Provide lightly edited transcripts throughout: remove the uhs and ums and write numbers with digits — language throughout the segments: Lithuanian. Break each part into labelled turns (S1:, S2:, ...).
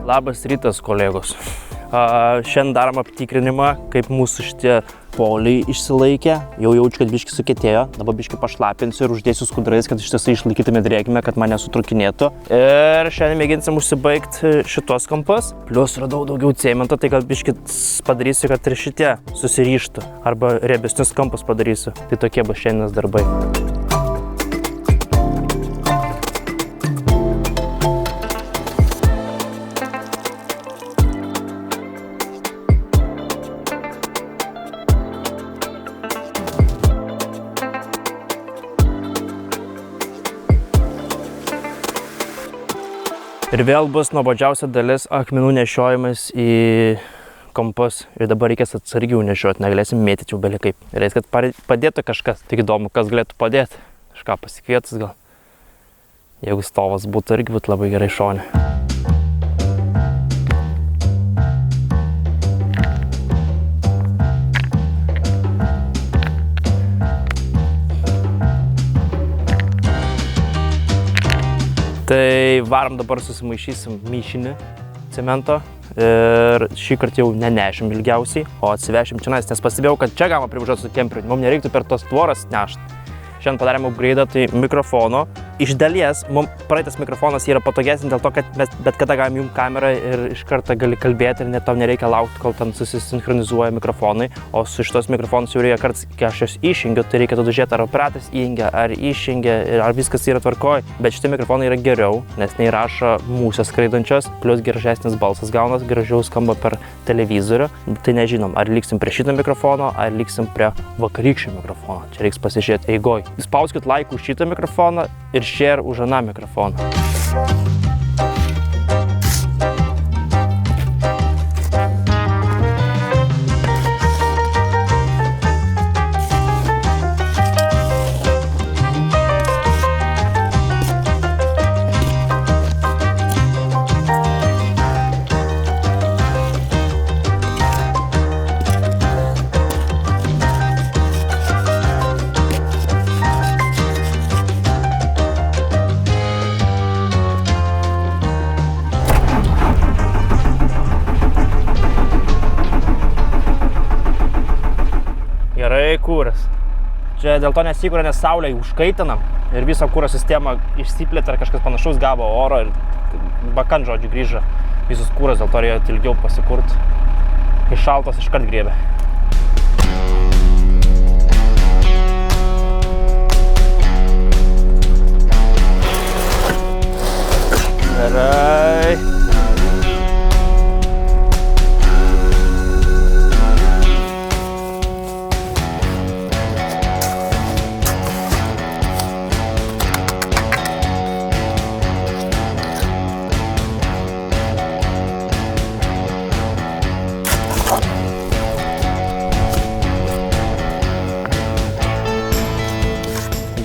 S1: Labas rytas, kolegos. Šiandien darom aptikrinimą, kaip mūsų šitie poliai išsilaikė. Jau jaučiu, kad biški sukietėjo. Dabar biški pašlapinsiu ir uždėsiu skudrais, kad iš tiesų išlaikytume drėgmę, kad mane sutrukinėtų. Ir šiandien mėginsim užsibaigti šitos kampus. Plius radau daugiau cemento, tai gal biški padarysiu, kad ir šitie susiryštų. Arba riebesnius kampus padarysiu. Tai tokie bus šiandienos darbai. Ir vėl bus nuobodžiausia dalis akmenų nešiojimas į kampus. Ir dabar reikės atsargiau nešioti, negalėsim mėtyti jau beliekaip. Ir reikia, kad padėtų kažkas. Tik įdomu, kas galėtų padėti. Kažką pasikvietus gal. Jeigu stovas būtų, irgi būtų labai gerai šone. Tai varom dabar susimaišysim mišinį cemento ir šį kartą jau nenešim ilgiausiai, o atsivešim čionais, nes pastebėjau, kad čia galima privažiuoti su kemperiu, mums nereiktų per tos tvoras nešti. Šiandien padarėm upgrade'ą, tai mikrofono. Iš dalies, mums praeitas mikrofonas yra patogesnis dėl to, kad mes bet kada galim jum kamerą ir iš karto gali kalbėti ir net tau nereikia laukti, kol ten susisinchronizuoja mikrofonai. O su šitos mikrofonus jau reikia kartais, kai aš jos išjungiu, tai reikia tada žiūrėti, ar aparatas įjungia, ar išjungia, ar viskas yra tvarkoj. Bet šitie mikrofonai yra geriau, nes neįrašo musės skraidančios, plus gražesnis balsas gaunas, gražiau skamba per televizorių. Tai nežinom, ar liksim prie šito mikrofono, ar liksim prie vakarykščio mikrofono. Čia reiks pasižiūrėti eigoj. Spauskit like už šitą mikrofoną ir share už aną mikrofoną. Gerai kūras. Čia dėl to nesikūrė, nes saulė užkaitinam ir visą kūro sistemą išsiplėtė ar kažkas panašaus, gavo oro ir bakan žodžiu grįžo visus kūras, dėl to reikėjo ilgiau pasikurti. Kai šaltos iškart griebė. Gerai.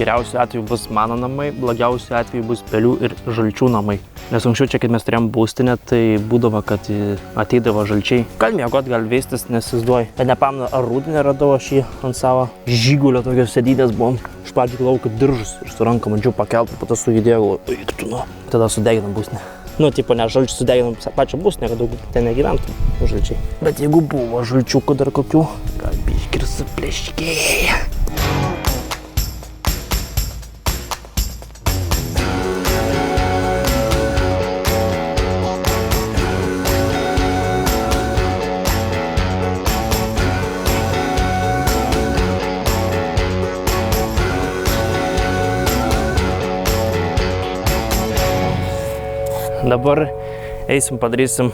S1: Geriausiu atveju bus mano namai, blogiausiu atveju bus pelių ir žalčių namai. Nes anksčiau čia, kai mes turėjom būstinę, tai būdavo, kad ateidavo žalčiai. Gal miegot, gal veistis, nesizduoju. Bet nepamenu, ar rūdinę radau aš jį ant savo žygulio tokios sėdydės buvom. Iš pradžių galvojau, kad diržus ir su ranka bandžiau pakelt, po to sujudėjau, eik tu nu. Tada sudeginam būstinę. Nu, tipo, ne žalčių sudeginam pačią būstinę, kad daug ten negyventum žalčiai. Bet jeigu buvo žalčiukų dar kokių, gal biški ir supleškėja. Dabar eisim, padarysim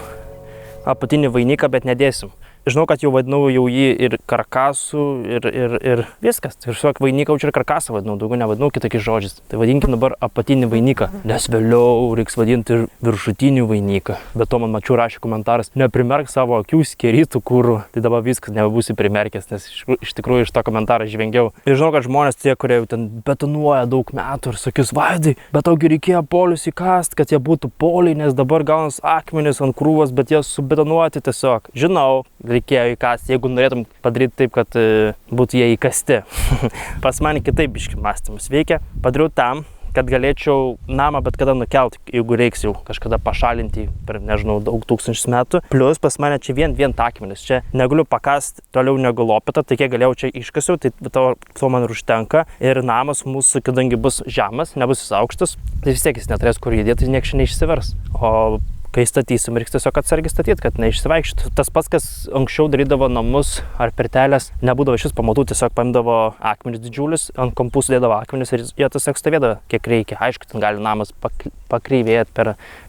S1: apatinį vainiką, bet nedėsim. Žinau, kad jau vadinau jau jį ir karkasu ir viskas. Tiesiog vainiką ir karkasą vadinau, daugiau nevadinau kitokiais žodžiais. Tai vadinkim dabar apatinį vainiką, nes vėliau reiks vadinti ir viršutinį vainiką. Bet to man mačiau rašė komentaras, neprimerk savo akių skerytų kūrų. Tai dabar viskas nebebūsi primerkęs, nes iš tikrųjų iš to komentarą žvengiau. Ir žinau, kad žmonės tie, kurie jau ten betonuoja daug metų ir sakys, Vaidai, bet taugi reikėjo polius įkast, kad jie būtų poliai, nes dabar gaunas akmenis ant krūvos, bet jie subetonuoti tiesiog. Žinau, reikėjo įkasti, jeigu norėtum padaryti taip, kad būtų jie įkasti. Pas mane kitaip biški mąstymas veikia. Padariau tam, kad galėčiau namą bet kada nukelt, jeigu reiks jau kažkada pašalinti per, nežinau, daug tūkstančius metų. Plius pas mane čia vien takmenis, čia negaliu pakast toliau negu lopetą, tai kiek galėjau čia iškasiau, tai to man ir užtenka. Ir namas mūsų, kadangi bus žemas, nebus jis aukštas, tai vis tiek jis neturės kur judėti, tai nieks čia neišsivers. O kai statysim, reiks tiesiog atsargiai statyti, kad neišsivaikščių. Tas pats, kas anksčiau darydavo namus ar pirtelės, nebūdavo šis pamatų, tiesiog paimdavo akmenis didžiulis, ant kampų sudėdavo akmenis ir jie tiesiog stovėdavo kiek reikia. Aišku, ten gali namas pakryvėti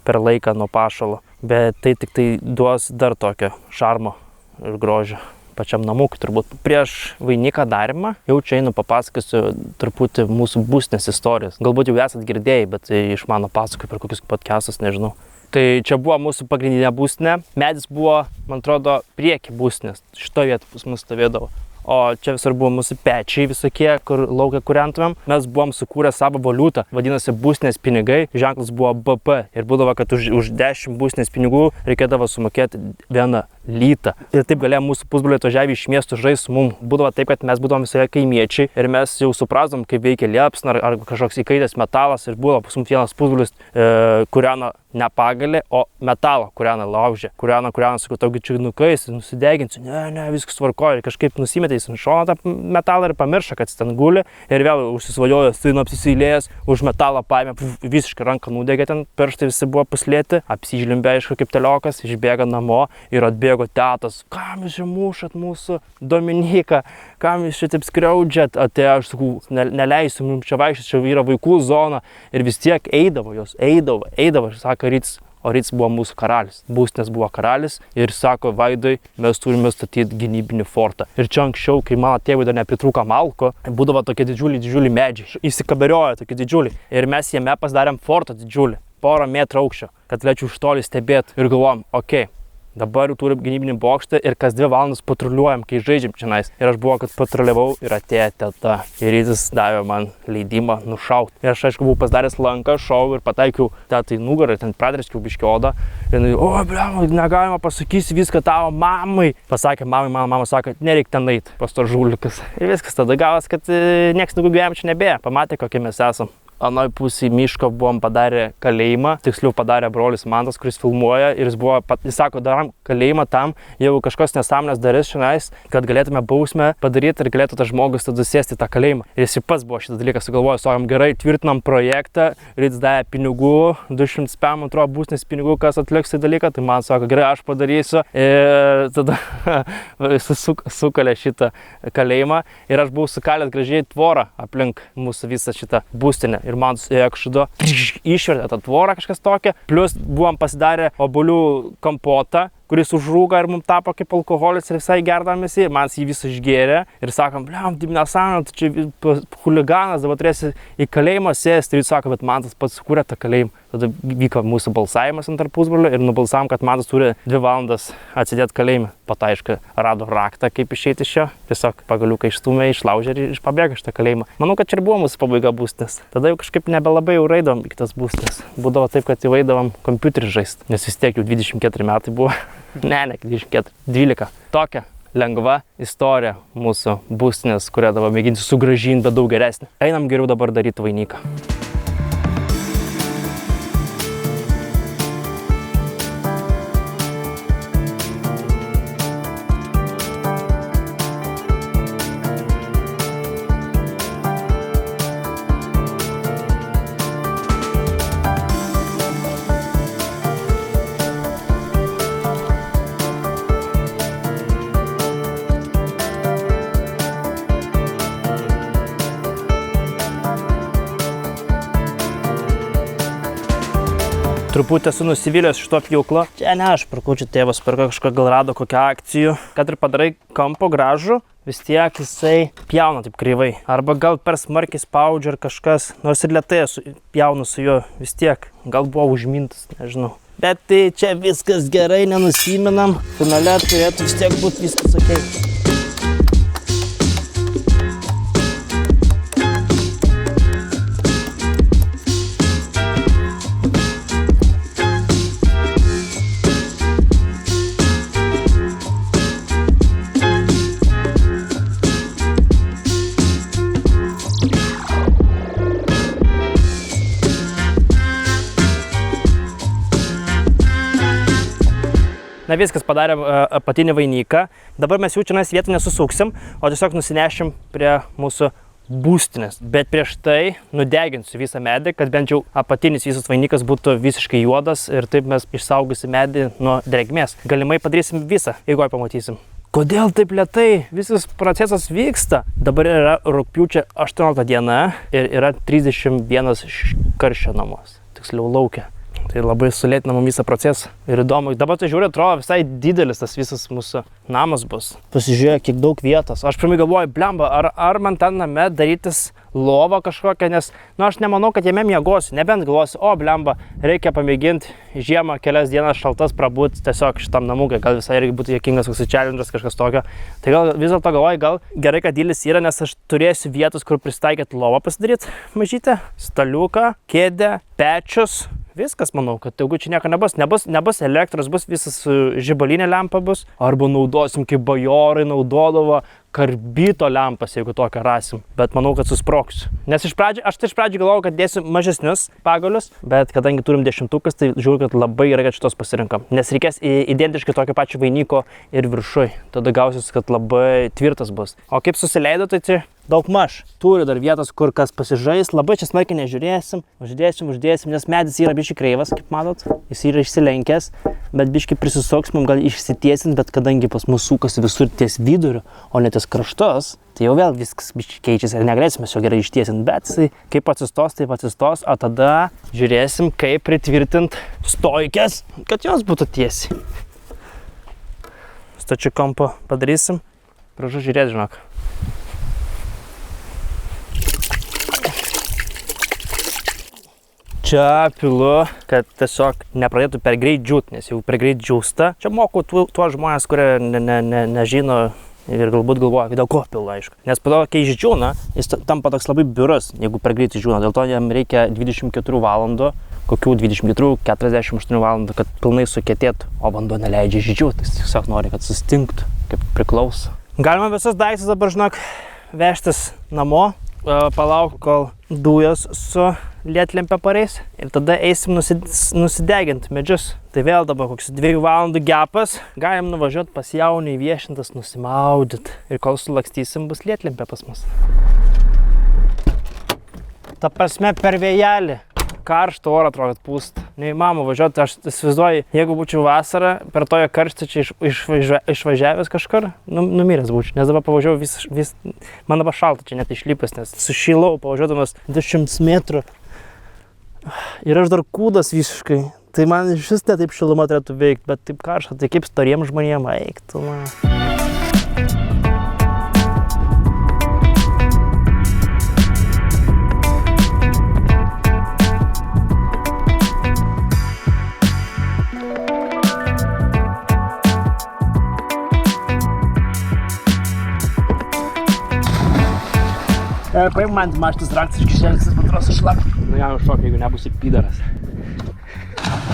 S1: per laiką nuo pašalo, bet tai tik tai duos dar tokio šarmo ir grožio pačiam namukui turbūt. Prieš vainiką darymą jau čia einu papasakosiu truputį mūsų būstinės istorijas. Galbūt jau esat girdėjai, bet iš mano pasakoju per kokius podcastus, nežinau. Tai čia buvo mūsų pagrindinė būstinė. Medis buvo, man atrodo, prieki būstinės. Šitoje vietoje pas mus stovėdavo. O čia visur buvo mūsų pečiai visokie, kur laukia kūrentumėm. Mes buvom sukūrę savo valiutą, vadinasi būstinės pinigai, ženklas buvo BP. Ir būdavo, kad už 10 būstinės pinigų reikėdavo sumokėti 1 lytą. Ir taip galėjo mūsų pusbroliai atvažiavę iš miesto žaisti su mum. Būdavo taip, kad mes būdavom visoje kaimiečiai ir mes jau suprasdom, kaip veikia liepsna ar kažkoks įkaitęs metalas. Ir būdavo pas mums vienas pusbrolis kūreno ne pagalį, o metalą kūreno laužė. Kūreno, sakau, taugi čia nukais, nusideginsiu. Ne, viskas tvarkoja. Ir kažkaip nusimetė jis ant šono tą metalą ir pamiršo, kad jis ten guli. Ir vėl užsisvajojo, apsiseilėjęs, už metalą paėmė, visiškai ranką nudegė ten, pirštai visi buvo puslėti, apsižlimbė, aišku, kaip teliokas, išbėga namo ir atbėgo tetas. Kam jūs čia mušat mūsų Dominiką, kam jūs čia taip skriaudžiat? Atėjo, aš sakau, neleisiu, mums čia vaikščioti, čia yra vaikų zona. Ir vis tiek eidavo, ir sako Rytis, o Rytis buvo mūsų karalis. Būstinės buvo karalis ir sako, Vaidai, mes turime statyti gynybinį fortą. Ir čia anksčiau, kai mano tėvui dar nepritrūko malko, būdavo tokie didžiuliai medžiai, įsikaberiojo tokie didžiuliai. Ir mes jame pasidarėm fortą didžiulį, 1,5 metrų aukščio, kad galėčiau iš toli stebėti. Ir galvojom, okei. Dabar jau turim gynybinį bokštą ir kas 2 valandas patruliuojam, kai žaidžiam čionais. Ir aš buvo, kad patruliavau ir atėjo teta. Ir Rytis davė man leidimą nušauti. Ir aš, aišku, buvau pasidaręs lanką, šau ir pataikiau tetai nugarą, ten pradreskiau biškį odą. Ir jinai, negalima, pasakysi viską tavo mamai. Pasakė mamai, mama sako, nereik ten eit pas to žulikas. Ir viskas tada gavas, kad nieks daugiau gyvenime čia nebėja. Pamatė, kokie mes esam. Anoj pusėje miško buvom padarę kalėjimą, tiksliau padarė brolis Mantas, kuris filmuoja ir jis sako, darom kalėjimą tam, jeigu kažkas nesąmonės darys šiandien, kad galėtume bausmę padaryti ir galėtų tas žmogus tada sėsti tą kalėjimą. Ir jis pats buvo šitą dalyką sugalvojo, sakom, gerai, tvirtinam projektą, Rytis davė pinigų, 200 PM, atrodo, būstinės pinigų, kas atliks tą dalyką, tai man sako, gerai, aš padarysiu. Ir tada sukalė šitą kalėjimą ir aš buvau sukalęs gražiai tvorą aplink mūsų visą šitą būstinę. Ir man ekšudo išvertė tą tvorą kažkas tokia. Plius buvom pasidarę obuolių kompotą, kuris užrūga ir mums tapo kaip alkoholis ir visai gerdamės jį. Man jį visą išgėrė ir sakom, nesąmonė, tu čia chuliganas, dabar turėsi į kalėjimą sėsti. Ir jis sako, bet Mantas pats sukūrė tą kalėjimą. Tada vyko mūsų balsavimas ant tarp pusbrolių ir nubalsavom, kad Mantas turi 2 valandas atsidėti kalėjime. Pat aišku, rado raktą, kaip išeiti iš jo. Tiesiog pagaliuką išstūmė, išlaužė ir pabėgo iš tą kalėjimą. Manau, kad čia ir buvo mūsų pabaiga būstinės. Tada jau kažkaip nebelabai jau raidavom į kitas būstinės. Būdavo taip, kad įvaidavom kompiuterį žaisti, nes vis tiek jau 24 metai buvo. Ne, 24, 12. Tokia lengva istorija mūsų būstinės, kurią dabar mėginsiu sugrąžinti, bet daug geresnė. Einam geriau dabar daryti vainiką. Truputį esu nusivylęs šito pjūklo. Čia ne aš pirkau, čia tėvas pirko kažką, gal rado kokią akcijų. Kad ir padarai kampo gražų, vis tiek jisai pjauna taip kreivai. Arba gal per smarkiai spaudžia ar kažkas, nors ir lėtai pjaunu su juo, vis tiek. Gal buvo užmintas, nežinau. Bet tai čia viskas gerai, nenusiminam. Finale turėtų vis tiek būti viskas okei. Na viskas, padarėm apatinį vainiką. Dabar mes jų čia vietą nesusuksim, o tiesiog nusinešim prie mūsų būstinės. Bet prieš tai nudeginsiu visą medį, kad bent jau apatinis visas vainikas būtų visiškai juodas ir taip mes išsaugosim medį nuo drėgmės. Galimai padarysim visą, jeigu pamatysim. Kodėl taip lėtai? Visas procesas vyksta. Dabar yra rugpjūčio 18 diena ir yra 31 karščio namuose, tiksliau lauke. Tai labai sulėtina mums visą procesą ir įdomu. Dabar tai žiūrėjau, atrodo visai didelis tas visas mūsų namas bus. Pasižiūrėjau, kiek daug vietos. Aš pirmai galvoju, blemba, ar man ten name darytis lovą kažkokią, nes, aš nemanau, kad jame miegosiu. Nebent galvosiu, blemba, reikia pamėginti žiemą kelias dienas šaltas prabūti tiesiog šitam namūkai. Gal visai irgi būtų juokingas koks challenge'as, kažkas tokio. Tai gal vis dėlto galvoju, gal gerai, kad didelis yra, nes aš turėsiu vietos, kur pristaikyti lovą pasidaryti mažytę, staliuką, kėdę, pečius. Viskas, manau, kad daugiau čia nieko nebus elektros, bus visas žibalinė lempa bus. Arba naudosim, kaip bajorai naudodavo karbito lempas, jeigu tokią rasim. Bet manau, kad susproksiu. Nes iš pradžių galvojau, kad dėsiu mažesnius pagalius, bet kadangi turim 10-tukas, tai žiūriu, kad labai gerai, kad šitos pasirinkam. Nes reikės identiškai tokio pačio vainiko ir viršui. Tada gausis, kad labai tvirtas bus. O kaip susileido, tai čia daug maž. Turi dar vietos, kur kas pasižais. Labai čia smarkiai nežiūrėsim. Uždėsim, nes medis yra biški kreivas, kaip matot. Jis yra išsilenkęs, bet biški prisisuks, mums gal išsitiesint, bet kadangi pas mus sukasi visur ties viduriu, o ne ties kraštus, tai jau vėl viskas biški keičiasi ir negalėsime jo gerai ištiesinti, bet jisai kaip atsistos, taip atsistos, o tada žiūrėsim, kaip pritvirtint stojkes, kad jos būtų tiesiai. Stačiu kampu padarysim. Prašau žiūrėti, žinok. Čia pilu, kad tiesiog nepradėtų per greit džiūt, nes jau per greit džiūsta. Čia moku tuos žmonės, kurie nežino ir galbūt galvoja, dėl ko pilu, aišku. Nes po to, kai išdžiūna, jis tampa toks labai biurus, jeigu per greit išdžiūna. Dėl to jam reikia 24 valandų, kokių 24-48 valandų, kad pilnai sukietėtų, o vanduo neleidžia išdžiūti. Jis tiesiog nori, kad sustingtų, kaip priklauso. Galima visus daiktus dabar, žinok, vežtis namo. Palauk, kol dujos su lietlempė pareis ir tada eisim nusideginti medžius. Tai vėl dabar koks 2 valandų gepas, galim nuvažiuoti pas jaunį viešintas, nusimaudyti ir kol sulakstysim, bus lietlempė pas mus. Ta prasme per vėjelį. Karštą orą atrodo pūst. Neįmanoma važiuoti, aš įsivaizduoju, jeigu būčiau vasarą, per toje karštą čia išvažiavęs kažkur, numiręs būčiau. Nes dabar pavažiavau man dabar šalta čia net išlipęs, nes sušilau pavažiuodamas 200 metrų. Ir aš dar kūdas visiškai. Tai man iš vis taip šiluma turėtų veikti, bet taip karšta, tai kaip storiem žmonėm eiktų. Paim man maštas raktas iš kišenės, jis patros išlak. Jam šok, jeigu nebūsi pydaras. 1,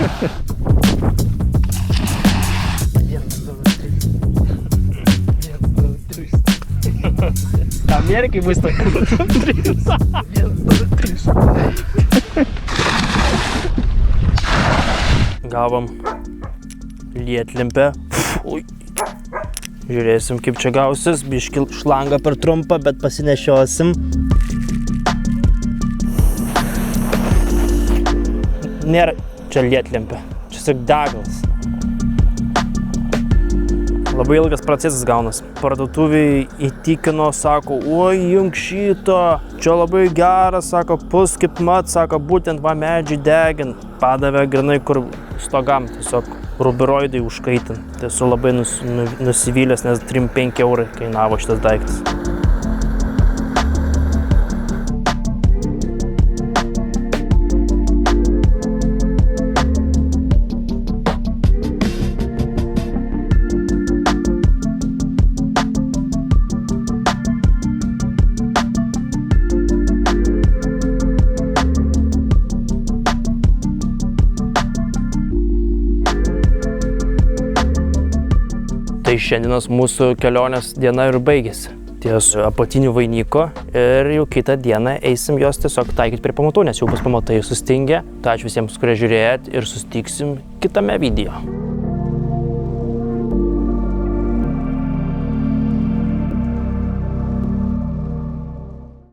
S1: 2, 3. 1, 2, 3. Amerikai bus tai 1, 2, 3. Gavom lietlempę. Žiūrėsim, kaip čia gausis. Biški šlangą per trumpą, bet pasinešiosim. Nėra čia lietlempė. Čia tik degalas. Labai ilgas procesas gaunas. Parduotuviai įtikino, sako, oi, jung šito. Čia labai geras, sako, pus kaip mat, sako, būtent va medžiai degin. Padavė grinai, kur stogam tiesiog rubiroidai užkaitin. Tai esu labai nusivylęs, nes 3-5 eurai kainavo šitas daiktas. Tai šiandienos mūsų kelionės diena ir baigėsi. Ties apatiniu vainiku ir jau kitą dieną eisim jos tiesiog taikyti prie pamatų, nes jau bus pamatai sustingę. Tai ačiū visiems, kurie žiūrėjot ir susitiksim kitame video.